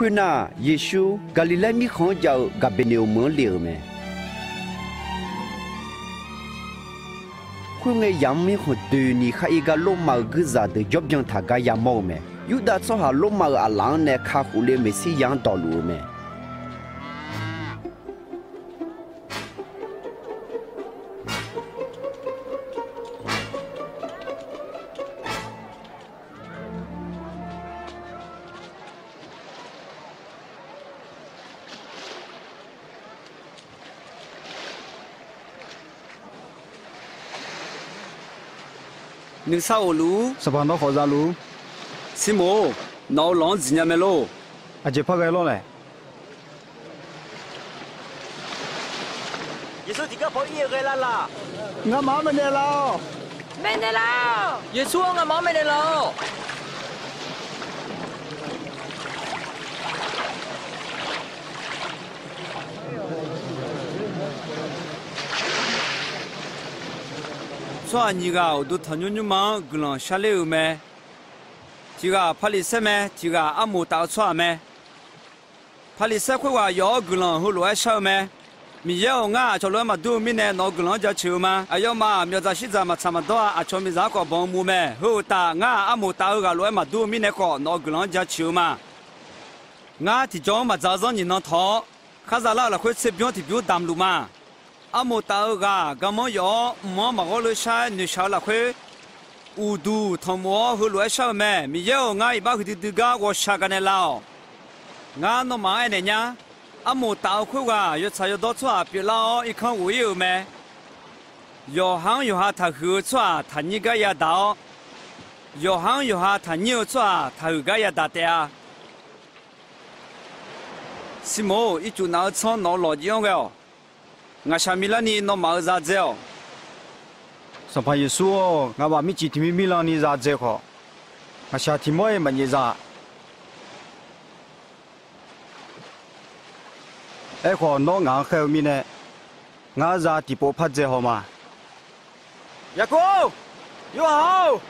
会那耶稣加利莱米康叫加贝牛门了没？会个杨梅和对你还一个罗马个啥的脚边他个羊毛没？有的说哈罗马阿郎呢，卡胡里没是羊道路没？你啥路？什么那好啥路？什么？闹浪子伢没咯？阿姐拍个路嘞。耶稣几个跑一个来啦？我妈没得了。没得了。耶稣我妈没得了。说你个我都谈牛牛忙，个人下来有没？这个帕里塞没？这个阿姆打错没？帕里塞会话要个人后来少没？米要我叫来嘛都没呢，那个人家求嘛？哎要嘛，苗子现在嘛差不多啊，叫米啥个帮忙没？后打我阿姆打个来嘛都没呢个，那个人家求嘛？我提早嘛早上你能逃，还是拉了会吃表提表打路嘛？阿姆打个，干么要么我来晒你晒了会，乌都他么后来晒没？米要我一把去这个我晒个呢了，我那嘛爱呢呀？阿姆打会个，要才要到处啊，别老一看我有没？要行要下他后处啊，他你个也到；要行要下他牛处啊，他后个也打的啊。什么？一就拿枪拿老样个。我下面那里那毛啥子哦？什么意思哦？我把米几天米让你啥子好？我夏天么也没你啥。哎，可那俺还有米呢？俺啥地步拍子好吗？亚哥，你好。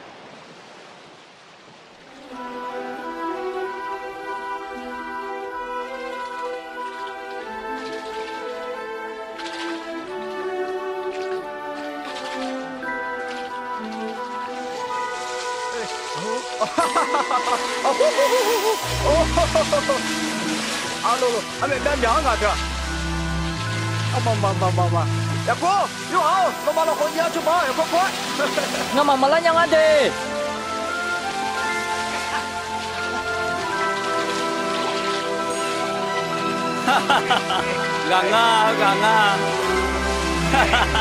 啊喽，还没两两个的。啊嘛，亚哥，你好，我把那火药去吧，要快快。我妈妈来养我的。哈哈哈哈，干啊，哈哈哈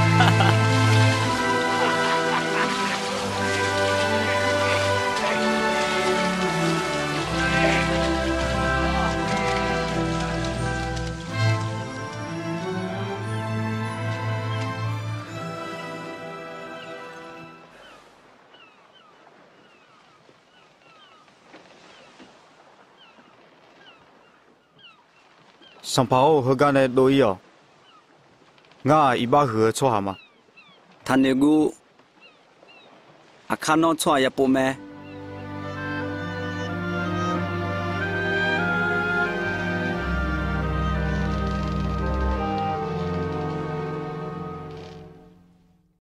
哈，哈哈。上跑和干的都有，我一把错下嘛。他那个，看到错也不买。